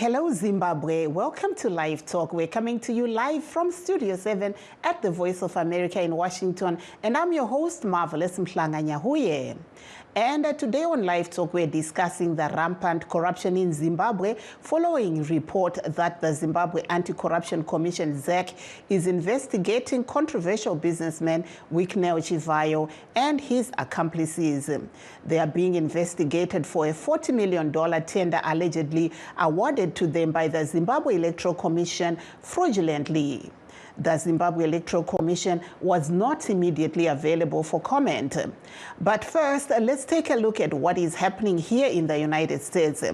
Hello, Zimbabwe. Welcome to Live Talk. We're coming to you live from Studio 7 at the Voice of America in Washington. And I'm your host, Marvellous Mhlanga-Nyahuye. And today on Live Talk, we're discussing the rampant corruption in Zimbabwe following report that the Zimbabwe Anti Corruption Commission, ZACC, is investigating controversial businessman Wicknell Chivhayo and his accomplices. They are being investigated for a $40 million tender allegedly awarded to them by the Zimbabwe Electoral Commission fraudulently. The Zimbabwe Electoral Commission was not immediately available for comment. But first, let's take a look at what is happening here in the United States.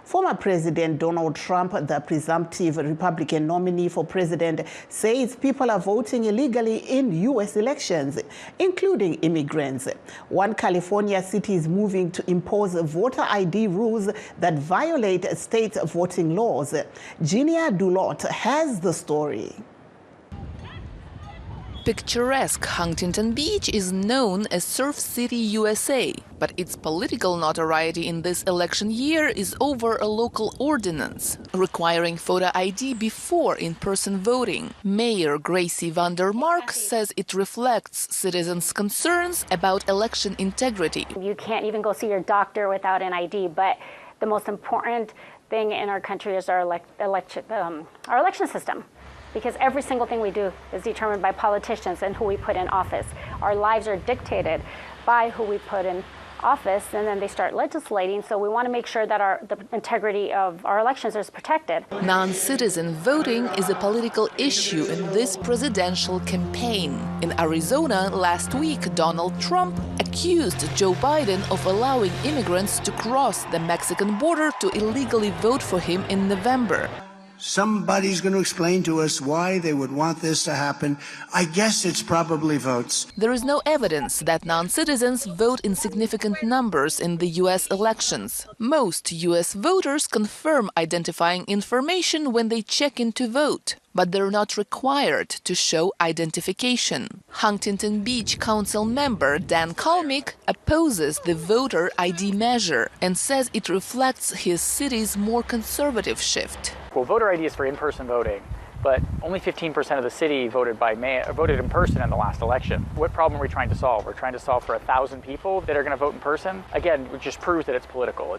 Former President Donald Trump, the presumptive Republican nominee for president, says people are voting illegally in U.S. elections, including immigrants. One California city is moving to impose voter ID rules that violate state voting laws. Ginia Dulot has the story. Picturesque Huntington Beach is known as Surf City, USA, but its political notoriety in this election year is over a local ordinance requiring voter ID before in-person voting. Mayor Gracie Vandermark says it reflects citizens' concerns about election integrity. You can't even go see your doctor without an ID, but the most important thing in our country is our election system. Because every single thing we do is determined by politicians and who we put in office. Our lives are dictated by who we put in office, and then they start legislating. So we want to make sure that the integrity of our elections is protected. Non-citizen voting is a political issue in this presidential campaign. In Arizona last week, Donald Trump accused Joe Biden of allowing immigrants to cross the Mexican border to illegally vote for him in November. Somebody's going to explain to us why they would want this to happen. I guess it's probably votes. There is no evidence that non-citizens vote in significant numbers in the U.S. elections. Most U.S. voters confirm identifying information when they check in to vote, but they're not required to show identification. Huntington Beach Council member Dan Kalmick opposes the voter ID measure and says it reflects his city's more conservative shift. Well, voter ID is for in-person voting, but only 15% of the city voted in person in the last election. What problem are we trying to solve? We're trying to solve for 1,000 people that are going to vote in person. Again, it just proves that it's political.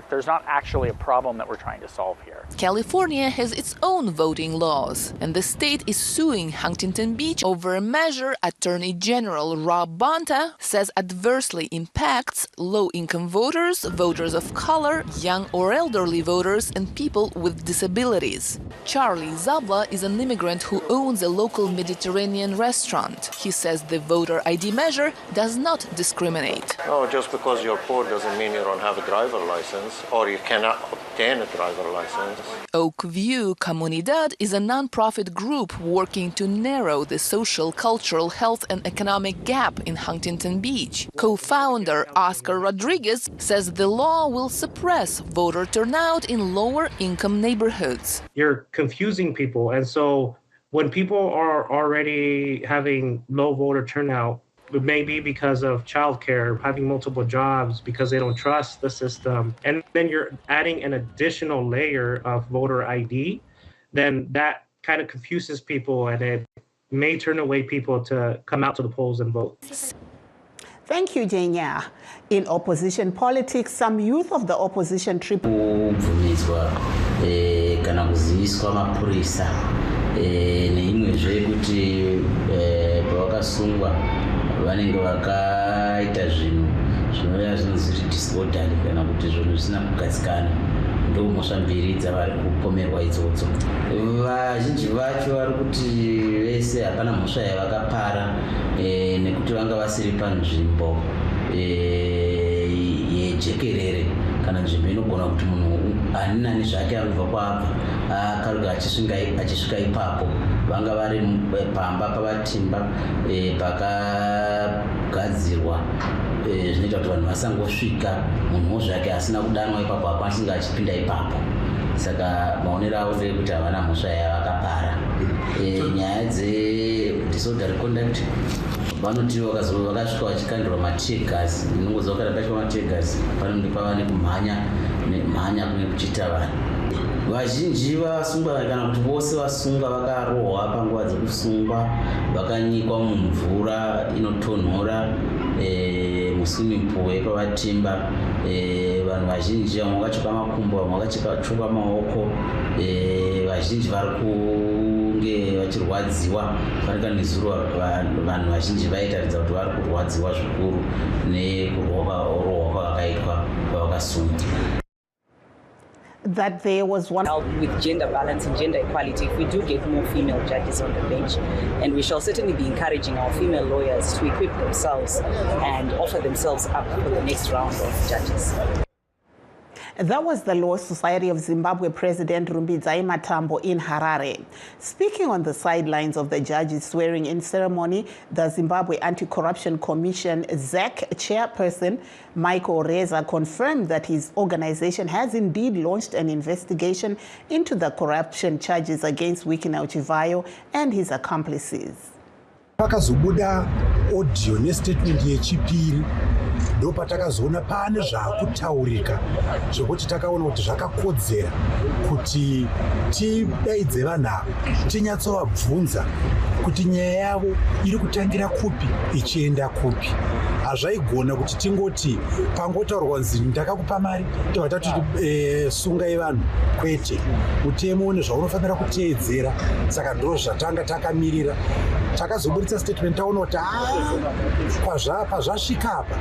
There's not actually a problem that we're trying to solve here. California has its own voting laws, and the state is suing Huntington Beach over a measure Attorney General Rob Bonta says adversely impacts low-income voters, voters of color, young or elderly voters, and people with disabilities. Charlie Zabla is an immigrant who owns a local Mediterranean restaurant. He says the voter ID measure does not discriminate. No, just because you're poor doesn't mean you don't have a driver license or you cannot obtain a driver license. Oak View Comunidad is a non-profit group working to narrow the social, cultural, health and economic gap in Huntington Beach. Co-founder Oscar Rodriguez says the law will suppress voter turnout in lower-income neighborhoods. You're confusing people, and so when people are already having low voter turnout, it may be because of childcare, having multiple jobs, because they don't trust the system, and then you're adding an additional layer of voter ID, then that kind of confuses people, and it may turn away people to come out to the polls and vote. Thank you, Jenya. In opposition politics, some youth of the opposition kana kuziviswa mapurisa neimwezve kuti pavakasungwa vanenge vakaita zvinhu zvinova zvinonzi disorderly kana kuti zvinhu zvisina kugadzikana ndomhosva mbiri dzavari kupomerwa idzodzo. Vazhinji vacho vari kuti vese hapana mhosva yavakapara nekuti vanga vasiri panzvimbo yejekerere kana nzvimbo inogona kuti munhu ani nani zvake anobva kwaabva akaruka achisvika ipapo vanga vari pamba pavatimba pakagadzirwa zvinoita kuti vanhu vasangosvika munhuwo zvake asina kudanwa ipapo akwasinga achipinda ipapo. Saka maonero avo ndekuti havana mhosva yavakapara. Nyaya dzedisorderly conduct vanoti vakasvika vachikandirwa mategas inongoza vakada patwa mategas panenge pava nekumhanya kune kuchita vanhu vazhinji vasungwa kana kuti vose vasunga vakarohwa panguva dzekusungwa vakanyikwa mumvura inotonhora muswimming pool yepavatimba vanhu vazhinji vamwe vakatsvuka makumbo vamwe vakatsvuka maoko vazhinji vari kunge vachirwadziwa fanika nezuro vanhu vazhinji vaitaridza kuti vari kurwadziwa zvikuru nekurohwa kwavakaitwa kwavakasungwa. That there was one with gender balance and gender equality, if we do get more female judges on the bench, and we shall certainly be encouraging our female lawyers to equip themselves and offer themselves up for the next round of judges. That was the Law Society of Zimbabwe President Rumbidzai Matambo in Harare. Speaking on the sidelines of the judges' swearing-in ceremony, the Zimbabwe Anti Corruption Commission ZACC chairperson Michael Reza confirmed that his organization has indeed launched an investigation into the corruption charges against Wicknell Chivhayo and his accomplices. Pakazobuda audio nestatement yechipiri ndopatakazoona pane zvakutaurika zvokuti takaona kuti zvakakodzera kuti tidaidze vanhu ava tinyatsovabvunza kuti nyaya yavo iri kutangira kupi ichienda kupi. Hazvaigona kuti tingoti pangotaurwa nzi ndakakupa mari tobva tati sungai vanhu, kwete. Mutemo une zvaunofanira kuteedzera, saka ndiro zvatanga takamirira. Takazoburitsa statement taona kuti pazvasvika apa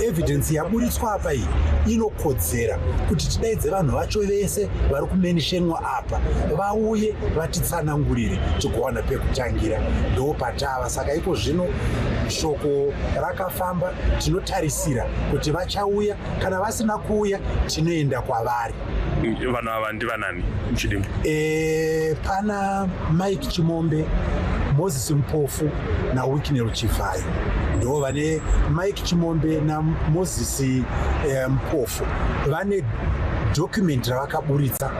evidence yaburitswa apa iyi inokodzera kuti tidaidze vanhu vacho vese vari kumenishenwa apa vauye vatitsanangurire tigowana pekutangira. Ndopatava saka iko zvino shoko rakafamba, tinotarisira kuti vachauya, kana vasina kuuya tinoenda kwavari. Vanhu ava ndivanani muchidimbu? Pana Mike Chimombe, Moses Mpofu na Wicknell Chivhayo. Ndo vane Mike Chimombe na Moses Mpofu vane document ravakaburitsa.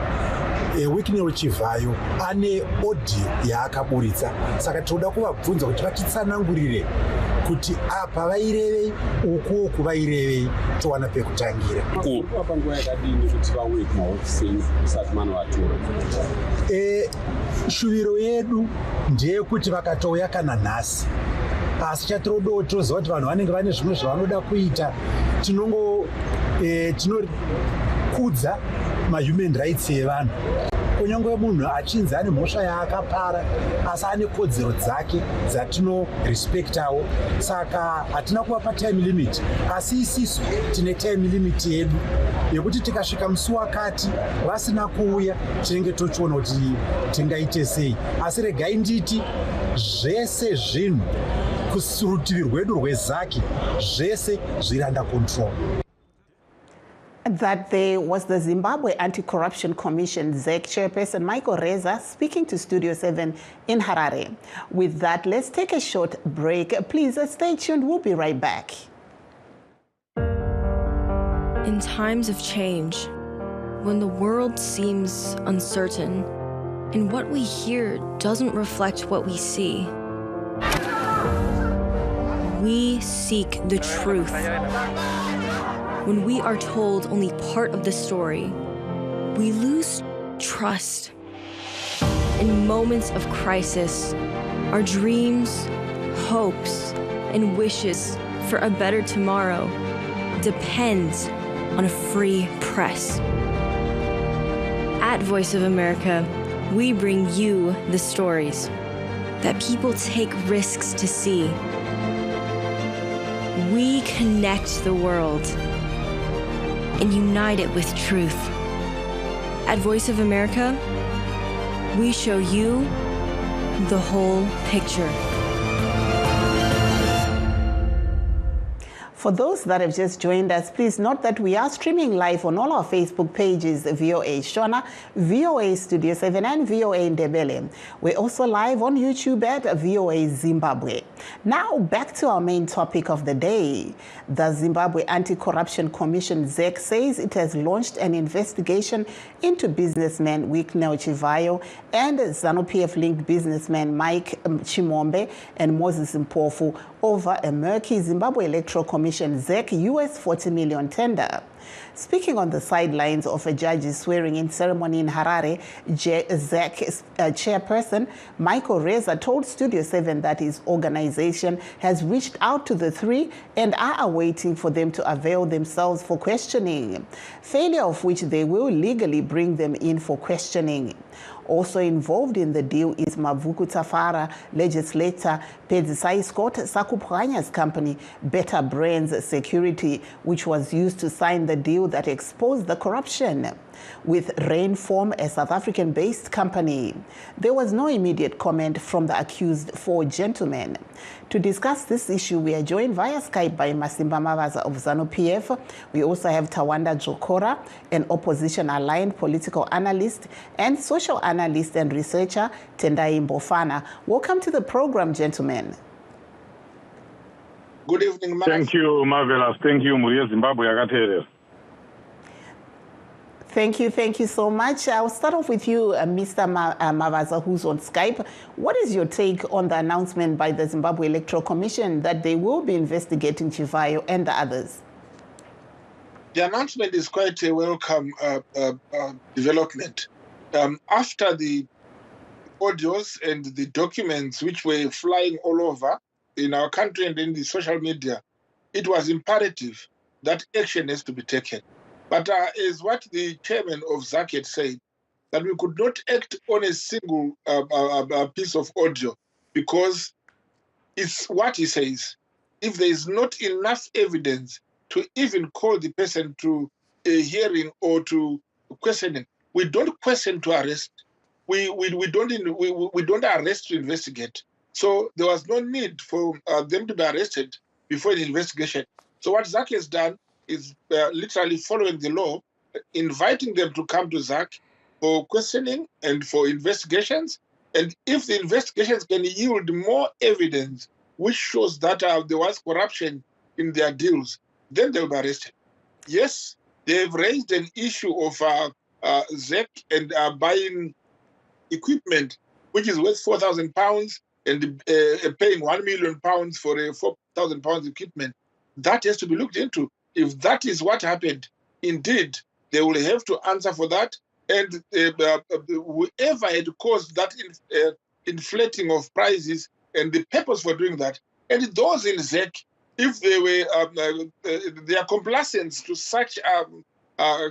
Wicknell Chivhayo ane audio yaakaburitsa, saka tinoda kuvabvunza kuti vatitsanangurire kuti apa vairevei, ukuku vairevei, towana pekutangira. Panguva yakadini kuti vauye kumahofisini usati manovatora? Shuviro yedu ndeyekuti vakatouya kana nhasi, asi chatirodotoziva kuti vanhu vanenge vane zvimwe zvavanoda kuita. Tinokudza mahuman rights evanhu. Kunyange munhu achinzi ane mhosva yaakapara, asi ane kodzero dzake dzatinorespektawo, saka hatina kuvapa time limit, asi isisu tine time limit yedu yekuti tikasvika musi wakati vasina kuuya tinenge tochiona kuti tingaite sei. Asi regai nditi zvese zvinhu kurutivi rwedu rweZACC zvese zviri under control. That there was the Zimbabwe Anti Corruption Commission ZACC chairperson Michael Reza speaking to Studio 7 in Harare. With that, let's take a short break. Please stay tuned. We'll be right back. In times of change, when the world seems uncertain and what we hear doesn't reflect what we see, we seek the truth. When we are told only part of the story, we lose trust. In moments of crisis, our dreams, hopes, and wishes for a better tomorrow depends on a free press. At Voice of America, we bring you the stories that people take risks to see. We connect the world and unite it with truth. At Voice of America, we show you the whole picture. For those that have just joined us, please note that we are streaming live on all our Facebook pages, VOA Shona, VOA Studio 7, and VOA Ndebele. We're also live on YouTube at VOA Zimbabwe. Now, back to our main topic of the day. The Zimbabwe Anti Corruption Commission, ZACC, says it has launched an investigation into businessman Wicknell Chivhayo and ZANU-PF-linked businessman Mike Chimombe and Moses Mpofu over a murky Zimbabwe Electoral Commission ZACC US $40 million tender. Speaking on the sidelines of a judge's swearing-in ceremony in Harare, ZACC chairperson Michael Reza told Studio 7 that his organization has reached out to the three and are awaiting for them to avail themselves for questioning, failure of which they will legally bring them in for questioning. Also involved in the deal is Mavuku Tafara legislator Pedzisai Scott Sakupranya's company Better Brands Security, which was used to sign the deal that exposed the corruption. With Rainform, a South African-based company, there was no immediate comment from the accused four gentlemen. To discuss this issue, we are joined via Skype by Masimba Mavaza of ZANU PF. We also have Tawanda Dzvokora, an opposition-aligned political analyst, and social analyst and researcher Tendai Mbofana. Welcome to the program, gentlemen. Good evening, ma'am. Thank you, Marvellous. Thank you, Muria Zimbabwe. Thank you so much. I'll start off with you, Mr. Mavaza, who's on Skype. What is your take on the announcement by the Zimbabwe Electoral Commission that they will be investigating Chivhayo and the others? The announcement is quite a welcome development. After the audios and the documents which were flying all over in our country and in the social media, it was imperative that action has to be taken. But as what the chairman of ZACC had said, that we could not act on a single piece of audio because it's what he says. If there is not enough evidence to even call the person to a hearing or to questioning, we don't question to arrest. We don't arrest to investigate. So there was no need for them to be arrested before the investigation. So what ZACC has done is literally following the law, inviting them to come to ZACC for questioning and for investigations. And if the investigations can yield more evidence which shows that there was corruption in their deals, then they'll be arrested. Yes, they've raised an issue of ZACC and buying equipment which is worth £4,000 and paying £1 million for a £4,000 equipment. That has to be looked into. If that is what happened, indeed, they will have to answer for that. And whoever had caused that inflating of prices and the purpose for doing that, and those in ZACC, if they were their complacence to such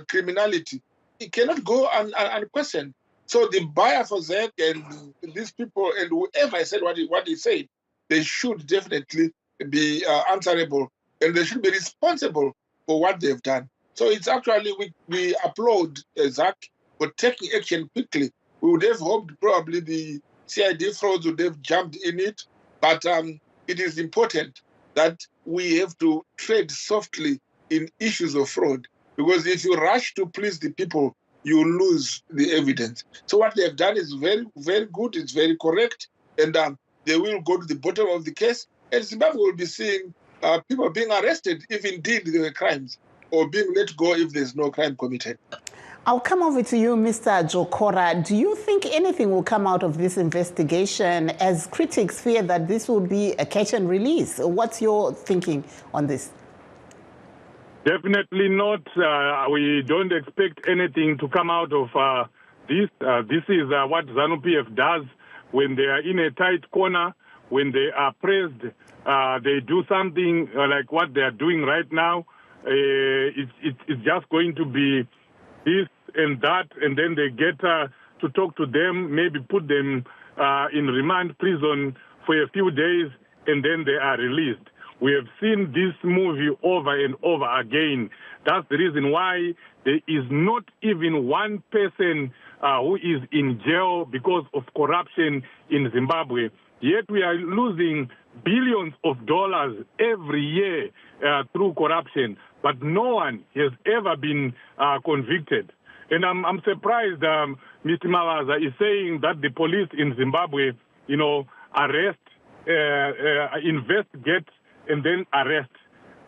criminality, it cannot go unquestioned. So the buyer for ZACC and these people and whoever said what he said, they should definitely be answerable. And they should be responsible for what they've done. So it's actually, we applaud ZACC for taking action quickly. We would have hoped probably the CID frauds would have jumped in it, but it is important that we have to tread softly in issues of fraud, because if you rush to please the people, you lose the evidence. So what they've done is very, very good, it's very correct, and they will go to the bottom of the case, and Zimbabwe will be seeing people being arrested if indeed there were crimes, or being let go if there's no crime committed. I'll come over to you, Mr. Dzvokora. Do you think anything will come out of this investigation, as critics fear that this will be a catch and release? What's your thinking on this? Definitely not. We don't expect anything to come out of this. This is what ZANU PF does when they are in a tight corner, when they are pressed. They do something like what they are doing right now. It's just going to be this and that, and then they get to talk to them, maybe put them in remand prison for a few days, and then they are released. We have seen this movie over and over again. That's the reason why there is not even one person who is in jail because of corruption in Zimbabwe. Yet we are losing billions of dollars every year through corruption, but no one has ever been convicted. And I'm surprised Mr. Mavaza is saying that the police in Zimbabwe, arrest, investigate, and then arrest.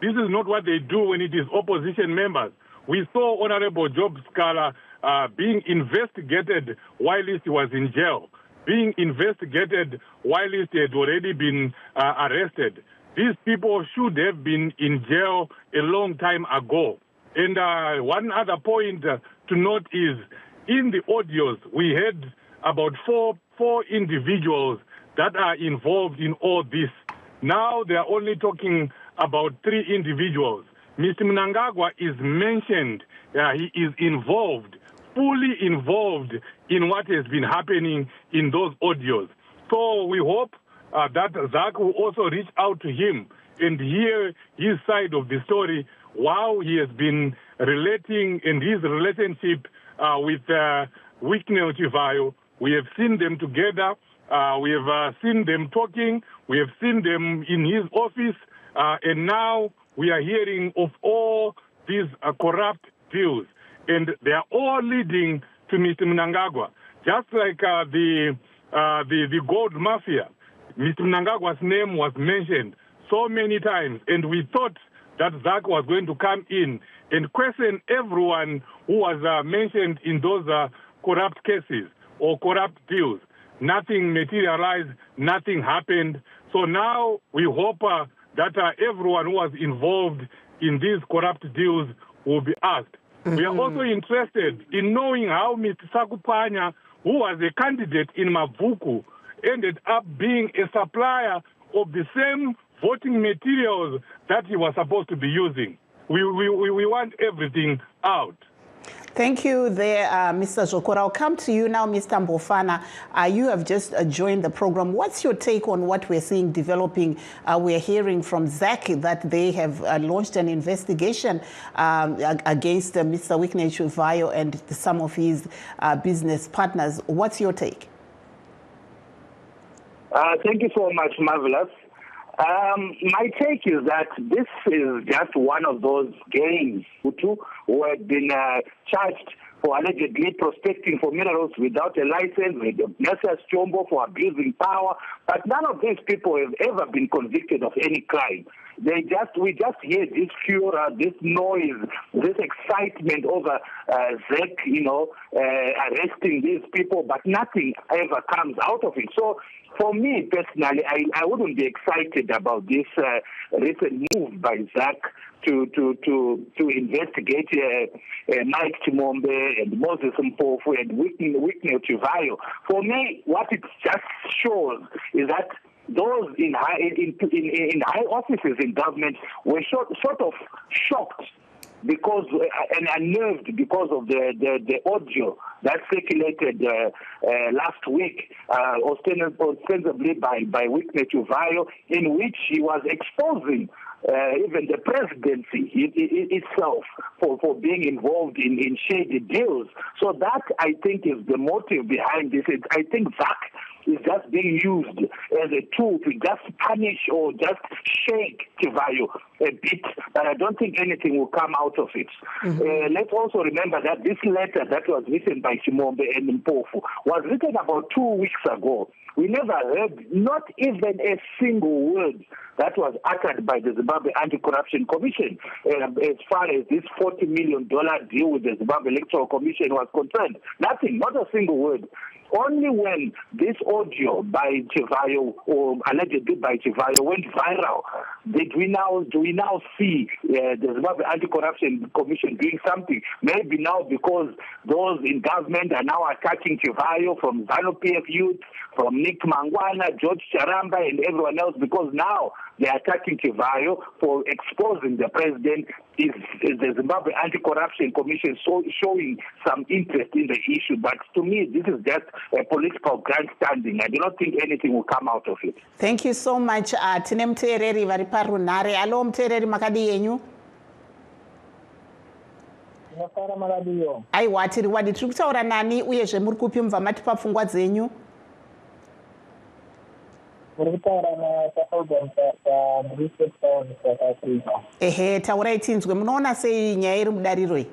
This is not what they do when it is opposition members. We saw Honorable Job Scala being investigated while he was in jail, being investigated while he had already been arrested. These people should have been in jail a long time ago. And one other point to note is, in the audios, we had about four individuals that are involved in all this. Now they are only talking about 3 individuals. Mr. Mnangagwa is mentioned. He is involved, fully involved in what has been happening in those audios. So we hope that ZACC will also reach out to him and hear his side of the story, how he has been relating in his relationship with Wicknell Chivhayo. We have seen them together. We have seen them talking. We have seen them in his office. And now we are hearing of all these corrupt deals. And they are all leading to Mr. Mnangagwa. Just like the gold mafia, Mr. Mnangagwa's name was mentioned so many times. And we thought that ZACC was going to come in and question everyone who was mentioned in those corrupt cases or corrupt deals. Nothing materialized, nothing happened. So now we hope that everyone who was involved in these corrupt deals will be asked. We are also interested in knowing how Mr. Sakupanya, who was a candidate in Mavuku, ended up being a supplier of the same voting materials that he was supposed to be using. We want everything out. Thank you there, Mr. Dzvokora. I'll come to you now, Mr. Mbofana. You have just joined the program. What's your take on what we're seeing developing? We're hearing from ZACC that they have launched an investigation against Mr. Wicknell Chivhayo and some of his business partners. What's your take? Thank you so much, Marvellous. My take is that this is just one of those gangs who had been charged for allegedly prospecting for minerals without a license, with Messrs. Chombo for abusing power, but none of these people have ever been convicted of any crime. We just hear this furor, this noise, this excitement over ZACC, arresting these people, but nothing ever comes out of it. So for me personally, I wouldn't be excited about this recent move by ZACC to investigate Mike Chimombe and Moses Mpofu and Wicknell Chivhayo. For me, what it just shows is that those in high offices in government were sort of shocked because and unnerved because of the audio that circulated last week, ostensibly by Wicknell Chivhayo, in which he was exposing even the presidency itself for being involved in shady deals. So that, I think, is the motive behind this. I think ZACC is just being used as a tool to just punish or just shake Chivhayo a bit, but I don't think anything will come out of it. Let's also remember that this letter that was written by Chimombe and Mpofu was written about 2 weeks ago. We never heard not even a single word that was uttered by the Zimbabwe Anti Corruption Commission as far as this $40 million deal with the Zimbabwe Electoral Commission was concerned. Nothing, not a single word. Only when this audio by Chivhayo, or allegedly by Chivhayo, went viral, do we now see the Zimbabwe Anti Corruption Commission doing something. Maybe now because those in government are now attacking Chivhayo, from ZANU PF Youth, from Nick Mangwana, George Charamba, and everyone else, because now they are attacking Chivhayo for exposing the president. Is the Zimbabwe Anti Corruption Commission showing some interest in the issue? But to me, this is just a political grandstanding. I do not think anything will come out of it. Thank you so much. Tine muteereri vari parunhare. Alo muteereri makadi yenyu? Aiwa, tiri wadi tiri kutaura nani uyezve muri kupi mubva matipa pfungwa dzenyu? Ehe, taurai tinzwe. Munoona sei nyaya iri mudariroi?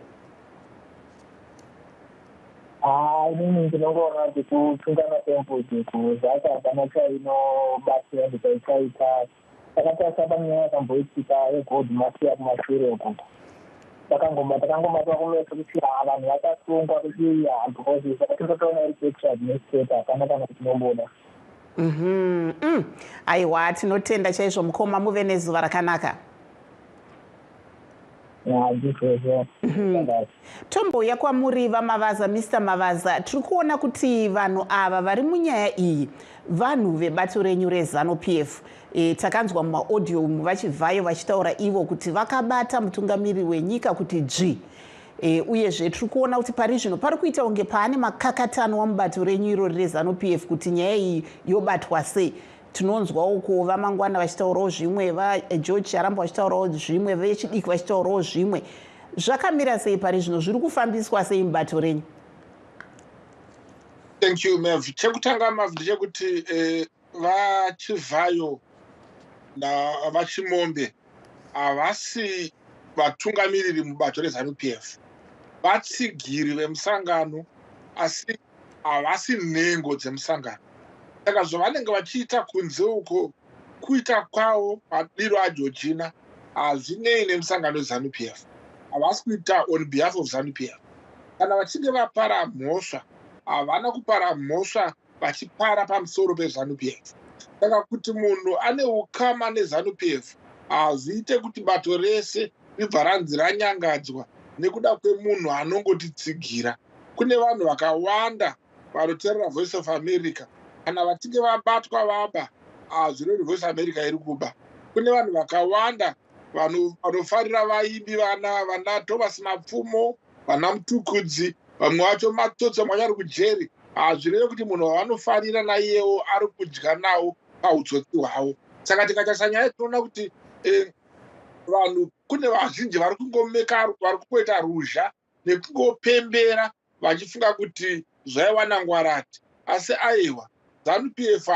Inini ndinongoona kuti kutsungana kwemvudzi kuZACC hapana chainobatsira ndikaitaita takatarisa panyaya yakamboitika yegold mafia kumashure uko. Takangomatwa kulosa kuti vanhu vakasungwa kuti because saka tingotoona iri picture newspaper hapana kana tinomboda. Aiwa, tinotenda chaizvo mukoma, muve nezuva rakanaka. ndizvozvo. Tombouya kwamuri vaMavaza, Mr. Mavaza, tiri kuona kuti vanhu ava vari munyaya iyi vanhu vebato renyu reZANU-PF. Takanzwa mumaaudio vachibvayo vachitaura ivo kuti vakabata mutungamiri wenyika kuti dzvi. Uyezve tiri kuona kuti pari zvino pari kuita kunge paane makakatano wamubato renyu irori reZANU-PF kuti nyaya iyi yobatwa sei. Tinonzwa uko vamangwana vachitaurawo zvimwe, vaGeorge Charamba vachitaurawo zvimwe, vechidiki vachitaurawo zvimwe. Zvakamira sei pari zvino, zviri kufambiswa sei mubato renyu? Thank you, Mev. Chekutanga Mav ndechekuti vaChivhayo navachimombe havasi vatungamiriri mubato reZANU-PF. Vatsigiri vemusangano asi havasi nhengo dzemusangano. Saka zvavanenge vachiita kunze uko kuita kwavo madiro aGeorgina hazvinei nemusangano weZANU-PF. Havasi kuita on behalf of ZANU-PF. Kana vachinge vapara mhosva havana kupara mhosva vachipara pamusoro peZANU-PF. Saka kuti munhu ane ukama neZANU-PF hazviite kuti bato rese ribva ranzi ranyangadzwa nekuda kwemunhu anongotitsigira. Kune vanhu vakawanda vanoteerera Voice of America. Kana vachinge vabatwa vaba hazvirori Voice America iri kuba. Kune vanhu vakawanda vanofarira vaimbi vana Thomas Mapfumo, vana Mutukudzi, vamwe vacho matsotsi vamwe vari kujeri. Hazvireve kuti munhu wavanofarira naiyewo ari kudya nawo pautsotsi hwavo. Saka tikachasa nyaya tinoona kuti vanhu kune vazhinji vari kungomeka, vari kungoita ruzha nekungopembera vachifunga kuti zvaiwana ngwarati. Asi aiwa ZANU-PF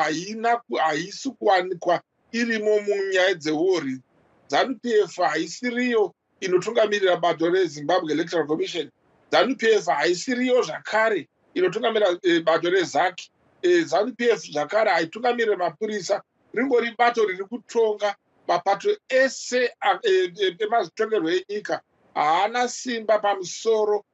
haisi kuwanikwa irimo munyaya dzewori. ZANU-PF haisiriyo inotungamirira bato reZimbabwe Electoral Commission. ZANU-PF haisiriyo zvakare inotungamirira bato reZACC. ZANU-PF zvakare haitungamirira mapurisa. Ringori bato riri kutonga mapato ese emazitongerwo enyika. Haana simba pamusoro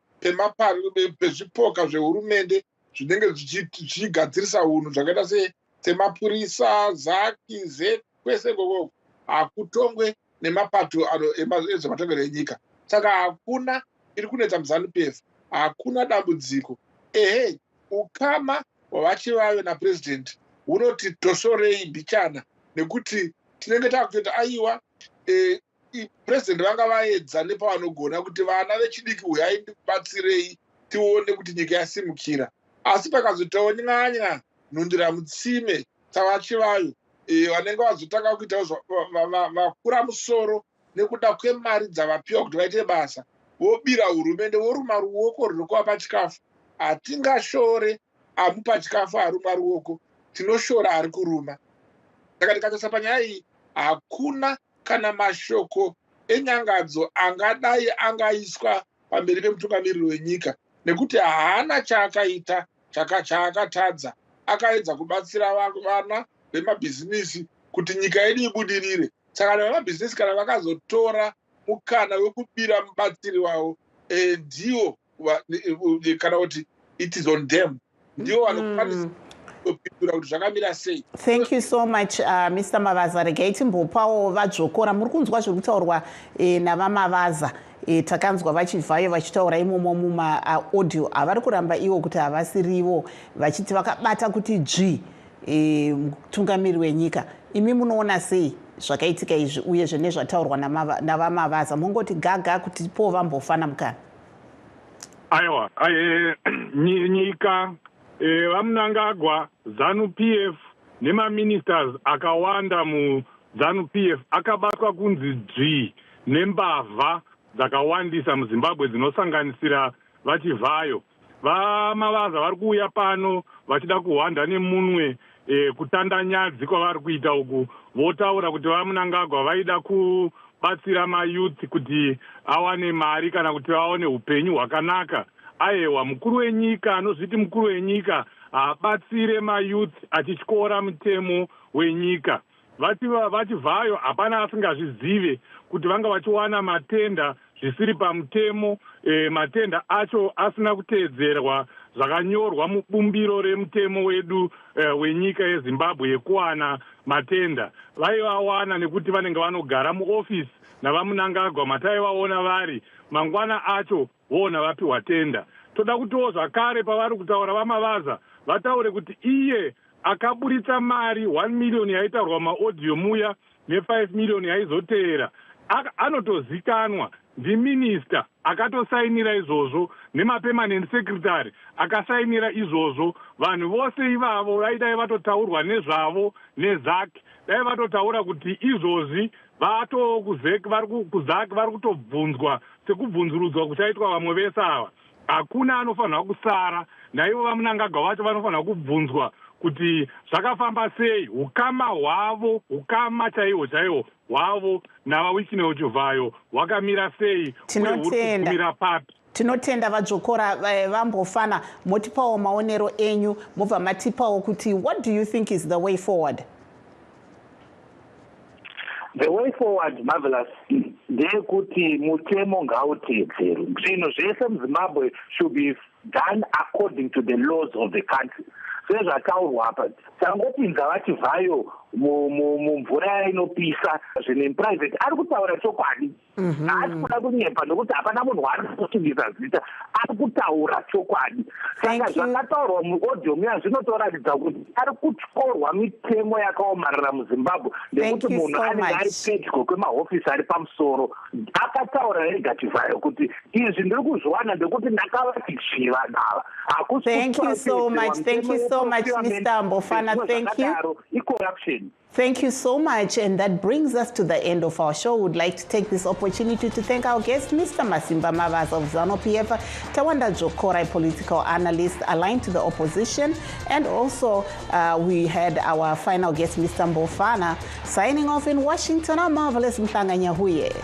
pezvipoka zvehurumende zvinenge zvichigadzirisa unhu zvakaita semapurisa, ZACC, ZEC, kwese ikoko hakutongwe nemapato ezvematongerwo enyika. Saka hakuna iri kunetsa muZANU-PF, hakuna dambudziko. Ukama hwavaChivhayo naPresident hunoti tosorei mbichana, nekuti tinenge takutoti aiwa President vanga vaedza nepavanogona kuti vana vechidiki uyai ndikubatsirei tione kuti nyika yasimukira. Asi pakazoitawo nyanya nhundira mutsime dzavaChivhayo vanenge vazotanga kuita vakura musoro nekuda kwemari dzavapiwa kuti vaite basa, vobira hurumende voruma ruoko ruri kuvapa chikafu. Hatingashore amupa chikafu aruma ruoko, tinoshora ari kuruma. Saka tikachasa panyaya iyi hakuna kana mashoko enyangadzo angadai angaiswa pamberi pemutungamiriri wenyika, nekuti haana chaakaita chaakatadza. Akaedza kubatsira vana vemabhizinisi kuti nyika yedu ibudirire. Saka vemabhizinisi kana vakazotora mukana wekubira mubatsiri wavo, ndiwo kana kuti it is on them, ndiwo vanokwanisa kupindura kuti zvakamira sei. Thank you so much, Mr. Mavaza. Regai timbopawo vaDzvokora. Muri kunzwa zviri kutaurwa navaMavaza. Takanzwa vaChivhayo vachitaura imomo mumaaudio avari kuramba ivo kuti havasirivo, vachiti vakabata kuti dzvi mutungamiri wenyika. Imi munoona sei zvakaitika izvi uyezve nezvataurwa navaMavaza? Mungoti gaga kuti po vambofana mukana. Aiwa, nyika vaMnangagwa, ZANU-PF nemaministers akawanda muZANU-PF akabatwa kunzi dzvi nembavha dzakawandisa muZimbabwe dzinosanganisira vaChivhayo. VaMavaza vari kuuya pano vachida kuhwanda nemunwe kutanda nyadzi kwavari kuita uku. Votaura kuti vaMnangagwa vaida kubatsira mayuthi kuti awane mari kana kuti awane upenyu hwakanaka. Aiwa, mukuru wenyika anozviti mukuru wenyika abatsire mayuthi achityora mutemo wenyika. VaChivhayo hapana asingazvizive kuti vanga vachiwana matenda zvisiri pamutemo, matenda acho asina kuteedzerwa zvakanyorwa mubumbiro remutemo wedu wenyika yeZimbabwe yekuwana matenda vaivawana nekuti vanenge vanogara muofisi navaMnangagwa mataivaona vari mangwana acho voona vapiwa tenda. Toda kutiwo zvakare pavari kutaura vaMavaza vataure kuti iye akaburitsa mari 1 million yaitaurwa maaudio muya ne5 million yaizoteera anotozikanwa ndiminista akatosainira izvozvo nemapermanent secretary akasainira izvozvo. Vanhu vose ivavo vaidai vatotaurwa nezvavo neZACC, dai vatotaura kuti izvozvi kuzACC vari kutobvunzwa sekubvunzurudzwa kuchaitwa vamwe vese ava. Hakuna anofanirwa kusara, naivo vaMnangagwa vacho vanofanirwa kubvunzwa kuti zvakafamba sei, ukama hwavo, ukama chaiwo hwavo navaWicknell Chivhayo hwakamira sei uye huri kugumira papi. Tinotenda vaDzvokora vaMbofana, motipawo maonero enyu, mobva matipawo kuti what do you think is the way forward? The way forward, Marvellous, ndeyekuti mutemo ngauteedzerwe. Zvinhu zvese muZimbabwe should be done according to the laws of the country. Sezvataurwa apa, tangopinza vaChivhayo mumvura inopisa zvine private ari kutaura chokwadi. Haasi kuda kunyepa nokuti hapana munhu waari kusimbisa zita, ari kutaura chokwadi. Saka zvakataurwa muaudio muya zvinotoratidza kuti ari kutyorwa mitemo yakaomarara muZimbabwe nekuti munhu anenge ari pedyo kwemahofisi ari pamusoro. Akataura ega Chivhayo kuti izvi ndiri kuzviwana ndekuti ndakavati chiva nava. Thank you so much. Thank you so much, Mr. Mbofana. Thank you. Corruption. Thank you so much. And that brings us to the end of our show. We'd like to take this opportunity to thank our guest, Mr. Masimba Mavaza of ZANU PF, Tawanda Dzvokora, a political analyst aligned to the opposition. And also, we had our final guest, Mr. Mbofana, signing off in Washington. I'm Marvellous Mhlanga-Nyahuye.